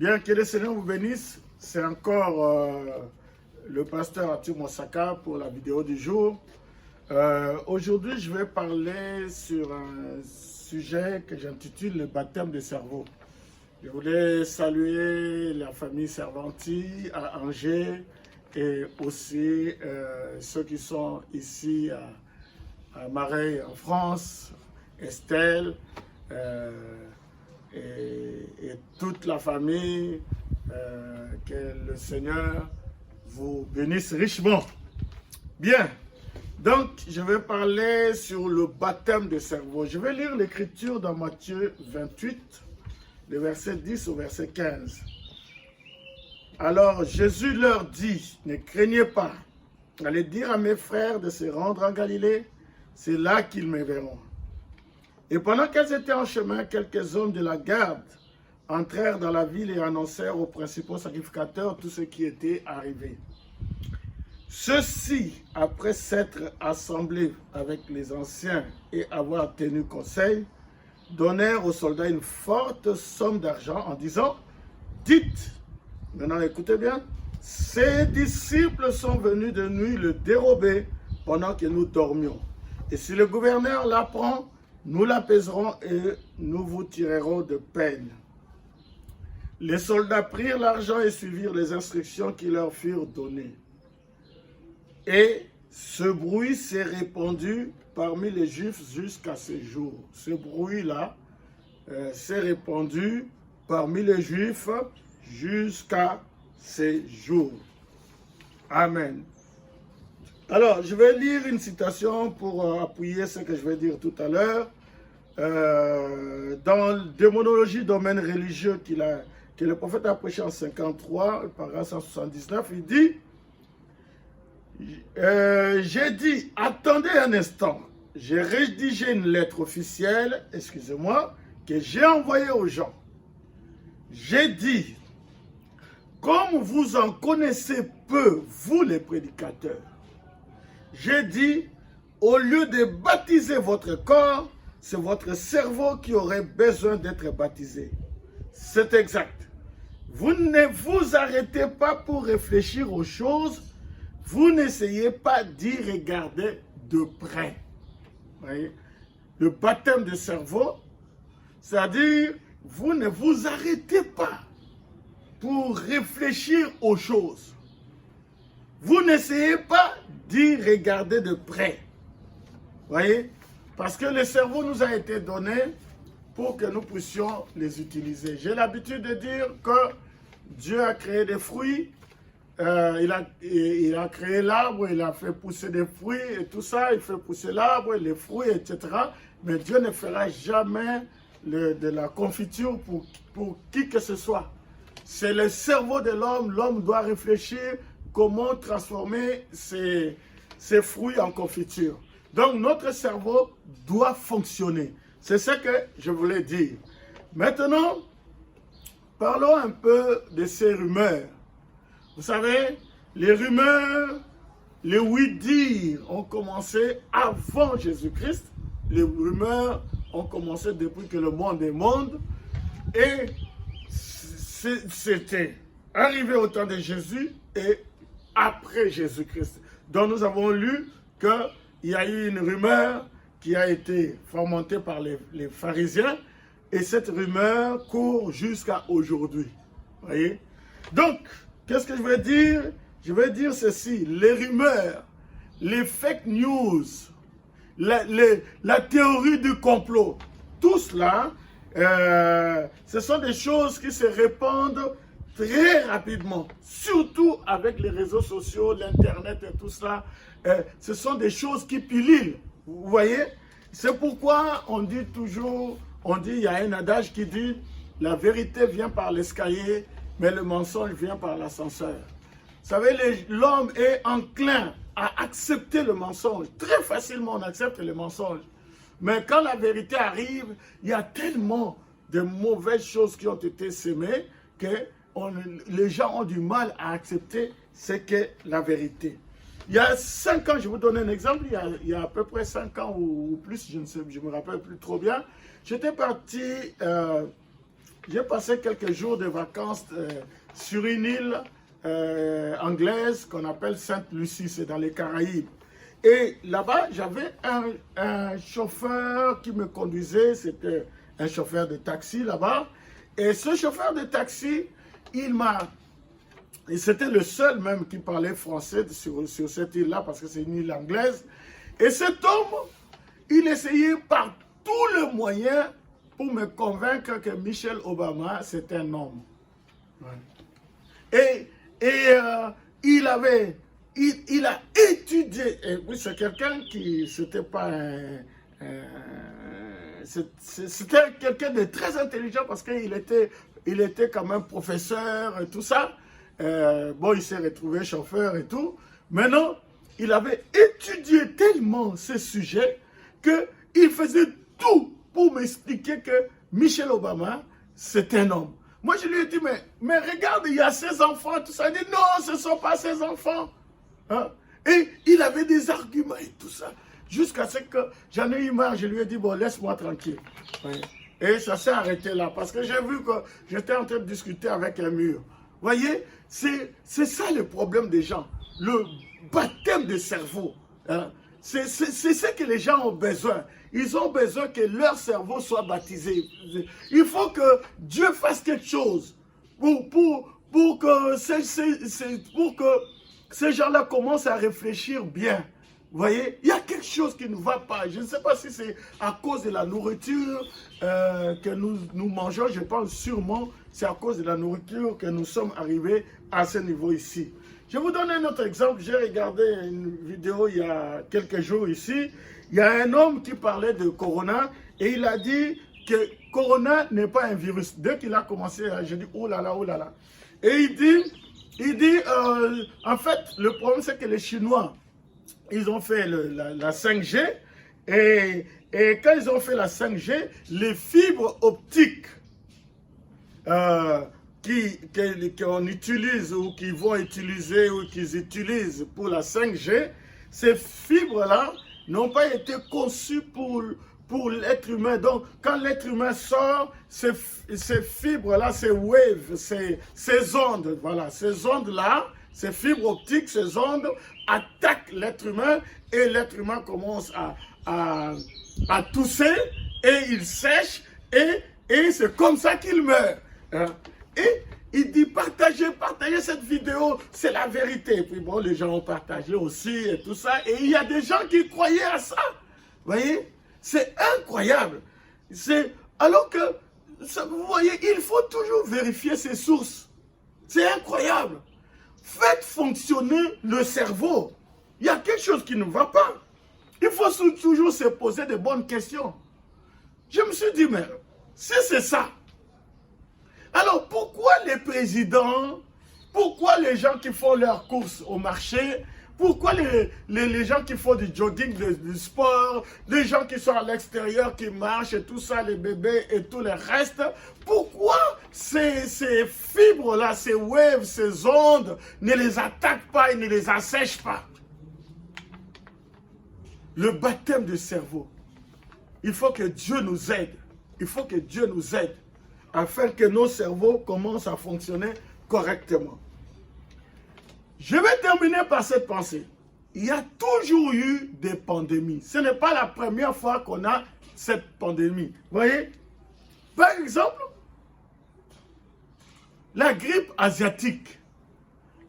Bien, que le Seigneur vous bénisse. C'est encore le pasteur Arthur Mosaka pour la vidéo du jour. Aujourd'hui, je vais parler sur un sujet que j'intitule le baptême de cerveau. Je voulais saluer la famille Servanti à Angers et aussi ceux qui sont ici à Marais en France, Estelle et toute la famille. Que le Seigneur vous bénisse richement. Bien, donc je vais parler sur le baptême de cerveau. Je vais lire l'écriture dans Matthieu 28, le verset 10 au verset 15. Alors Jésus leur dit, ne craignez pas, allez dire à mes frères de se rendre en Galilée, c'est là qu'ils me verront. Et pendant qu'elles étaient en chemin, quelques hommes de la garde entrèrent dans la ville et annoncèrent aux principaux sacrificateurs tout ce qui était arrivé. Ceux-ci, après s'être assemblés avec les anciens et avoir tenu conseil, donnèrent aux soldats une forte somme d'argent en disant, dites, maintenant écoutez bien, ces disciples sont venus de nuit le dérober pendant que nous dormions. Et si le gouverneur l'apprend, nous l'apaiserons et nous vous tirerons de peine. Les soldats prirent l'argent et suivirent les instructions qui leur furent données. Et ce bruit s'est répandu parmi les Juifs jusqu'à ce jour. Ce bruit-là s'est répandu parmi les Juifs jusqu'à ces jours. Amen. Alors, je vais lire une citation pour appuyer ce que je vais dire tout à l'heure. Dans Démonologie, domaine religieux que le prophète a prêché en 53, paragraphe 179, il dit, j'ai dit, attendez un instant, j'ai rédigé une lettre officielle, excusez-moi, que j'ai envoyée aux gens. J'ai dit, comme vous en connaissez peu, vous les prédicateurs, j'ai dit, au lieu de baptiser votre corps, c'est votre cerveau qui aurait besoin d'être baptisé. C'est exact. Vous ne vous arrêtez pas pour réfléchir aux choses. Vous n'essayez pas d'y regarder de près. Voyez? Le baptême de cerveau, c'est-à-dire, vous ne vous arrêtez pas pour réfléchir aux choses. Vous n'essayez pas d'y regarder de près. Voyez? Parce que le cerveau nous a été donné pour que nous puissions les utiliser. J'ai l'habitude de dire que Dieu a créé des fruits, il a créé l'arbre, il a fait pousser des fruits et tout ça, il fait pousser l'arbre, les fruits, etc. Mais Dieu ne fera jamais de la confiture pour qui que ce soit. C'est le cerveau de l'homme, l'homme doit réfléchir comment transformer ces fruits en confiture. Donc notre cerveau doit fonctionner. C'est ce que je voulais dire. Maintenant, parlons un peu de ces rumeurs. Vous savez, les rumeurs, les oui-dire ont commencé avant Jésus-Christ. Les rumeurs ont commencé depuis que le monde est monde. Et c'était arrivé au temps de Jésus et après Jésus-Christ. Donc nous avons lu qu'il y a eu une rumeur qui a été fomentée par les pharisiens et cette rumeur court jusqu'à aujourd'hui. Voyez? Donc, qu'est-ce que je veux dire? Je veux dire ceci, les rumeurs, les fake news, la théorie du complot, tout cela, ce sont des choses qui se répandent très rapidement, surtout avec les réseaux sociaux, l'internet et tout ça. Ce sont des choses qui pilulent. Vous voyez? C'est pourquoi on dit toujours, il y a un adage qui dit, la vérité vient par l'escalier, mais le mensonge vient par l'ascenseur. Vous savez, l'homme est enclin à accepter le mensonge. Très facilement, on accepte le mensonge. Mais quand la vérité arrive, il y a tellement de mauvaises choses qui ont été sémées que les gens ont du mal à accepter ce qu'est la vérité. Il y a 5 ans, je vais vous donner un exemple, il y a à peu près 5 ans ou plus, je ne me rappelle plus trop bien, j'étais parti j'ai passé quelques jours de vacances sur une île anglaise qu'on appelle Sainte-Lucie, c'est dans les Caraïbes. Et là-bas, j'avais un chauffeur qui me conduisait, c'était un chauffeur de taxi là-bas. Et ce chauffeur de taxi, et c'était le seul même qui parlait français sur cette île-là, parce que c'est une île anglaise. Et cet homme, il essayait par tous les moyens pour me convaincre que Michelle Obama, c'est un homme. Ouais. Il a étudié, et oui, c'est quelqu'un qui, c'était pas c'était quelqu'un de très intelligent parce qu'il était quand même professeur et tout ça. Bon, il s'est retrouvé chauffeur et tout. Maintenant, il avait étudié tellement ces sujets qu'il faisait tout pour m'expliquer que Michelle Obama, c'est un homme. Moi, je lui ai dit, mais regarde, il y a ses enfants, tout ça. Il dit, non, ce ne sont pas ses enfants. Hein? Et il avait des arguments et tout ça. Jusqu'à ce que j'en ai eu marre, je lui ai dit, bon, laisse-moi tranquille. Ouais. Et ça s'est arrêté là, parce que j'ai vu que j'étais en train de discuter avec un mur. Vous voyez, c'est ça le problème des gens, le baptême de cerveau. Hein? C'est ce que les gens ont besoin. Ils ont besoin que leur cerveau soit baptisé. Il faut que Dieu fasse quelque chose pour que ces gens-là commencent à réfléchir bien. Vous voyez, il y a quelque chose qui ne va pas. Je ne sais pas si c'est à cause de la nourriture que nous mangeons. Je pense sûrement c'est à cause de la nourriture que nous sommes arrivés à ce niveau ici. Je vous donne un autre exemple. J'ai regardé une vidéo il y a quelques jours ici. Il y a un homme qui parlait de Corona et il a dit que Corona n'est pas un virus. Dès qu'il a commencé, j'ai dit oh là là, oh là là. Et il dit en fait, le problème c'est que les Chinois, ils ont fait la 5G et quand ils ont fait la 5G, les fibres optiques qu'on utilise ou qu'ils vont utiliser ou qu'ils utilisent pour la 5G, ces fibres-là n'ont pas été conçues pour l'être humain. Donc, quand l'être humain sort, ces fibres-là, ces waves, ces ondes, voilà, ces ondes-là, ces fibres optiques, ces ondes attaquent l'être humain et l'être humain commence à tousser et il sèche et c'est comme ça qu'il meurt. Hein? Et il dit partagez cette vidéo, c'est la vérité. Et puis bon, les gens ont partagé aussi et tout ça. Et il y a des gens qui croyaient à ça. Vous voyez? C'est incroyable. Alors que, vous voyez, il faut toujours vérifier ses sources. C'est incroyable. Faites fonctionner le cerveau. Il y a quelque chose qui ne va pas. Il faut toujours se poser de bonnes questions. Je me suis dit, mais si c'est ça, alors pourquoi les présidents, pourquoi les gens qui font leurs courses au marché, pourquoi les gens qui font du jogging, du sport, les gens qui sont à l'extérieur, qui marchent et tout ça, les bébés et tout le reste, pourquoi ces fibres-là, ces waves, ces ondes ne les attaquent pas et ne les assèchent pas? Le baptême du cerveau. Il faut que Dieu nous aide. Il faut que Dieu nous aide afin que nos cerveaux commencent à fonctionner correctement. Je vais terminer par cette pensée. Il y a toujours eu des pandémies. Ce n'est pas la première fois qu'on a cette pandémie. Vous voyez? Par exemple, la grippe asiatique.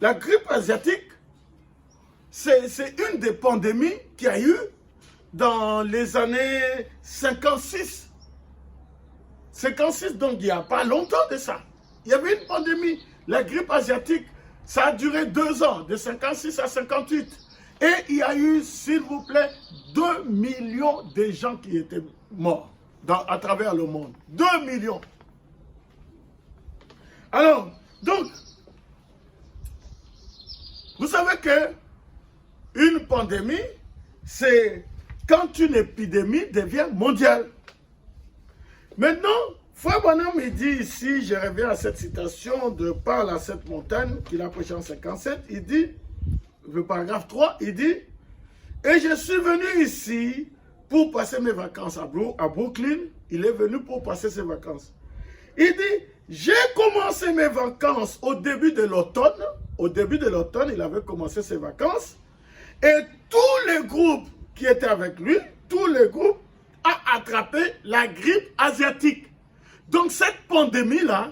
La grippe asiatique, c'est une des pandémies qu'il y a eu dans les années 56. 56, donc il n'y a pas longtemps de ça. Il y avait une pandémie. La grippe asiatique, ça a duré 2 ans, de 56 à 58. Et il y a eu, s'il vous plaît, 2 millions de gens qui étaient morts à travers le monde. 2 millions. Alors, donc, vous savez que une pandémie, c'est quand une épidémie devient mondiale. Maintenant, Frère Branham, il dit ici, je reviens à cette citation de Parle à cette montagne, qu'il a prêché en 57, il dit, le paragraphe 3, il dit, et je suis venu ici pour passer mes vacances à Brooklyn, il est venu pour passer ses vacances. Il dit, j'ai commencé mes vacances au début de l'automne. Au début de l'automne, il avait commencé ses vacances. Et tous les groupes qui étaient avec lui, tous les groupes, ont attrapé la grippe asiatique. Donc cette pandémie-là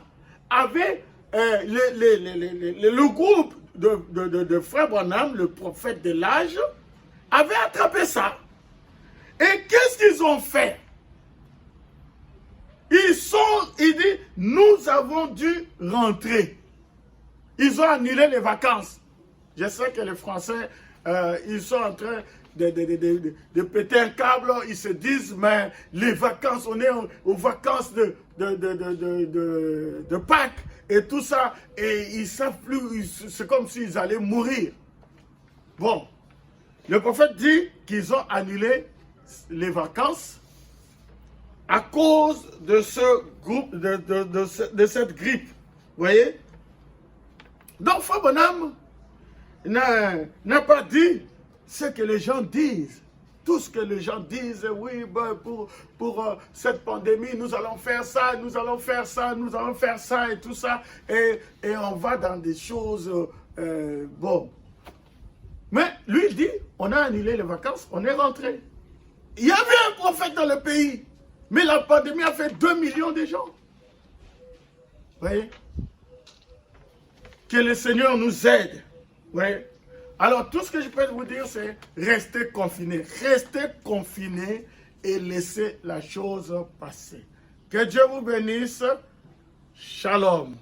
avait le groupe de Frère Branham, le prophète de l'âge, avait attrapé ça. Et qu'est-ce qu'ils ont fait? Il dit, nous avons dû rentrer. Ils ont annulé les vacances. Je sais que les Français, ils sont en train de péter un câble. Ils se disent, mais les vacances, on est aux vacances de Pâques et tout ça. Et ils ne savent plus, c'est comme s'ils allaient mourir. Bon, le prophète dit qu'ils ont annulé les vacances à cause de ce groupe, de cette grippe. Vous voyez? Donc, Frère Branham n'a pas dit ce que les gens disent. Tout ce que les gens disent, oui, ben pour cette pandémie, nous allons faire ça, nous allons faire ça, nous allons faire ça et tout ça. Et on va dans des choses, bon. Mais lui, il dit, on a annulé les vacances, on est rentré. Il y avait un prophète dans le pays, mais la pandémie a fait 2 millions de gens. Vous voyez? Que le Seigneur nous aide. Vous voyez? Alors, tout ce que je peux vous dire, c'est rester confiné. Restez confiné et laissez la chose passer. Que Dieu vous bénisse. Shalom.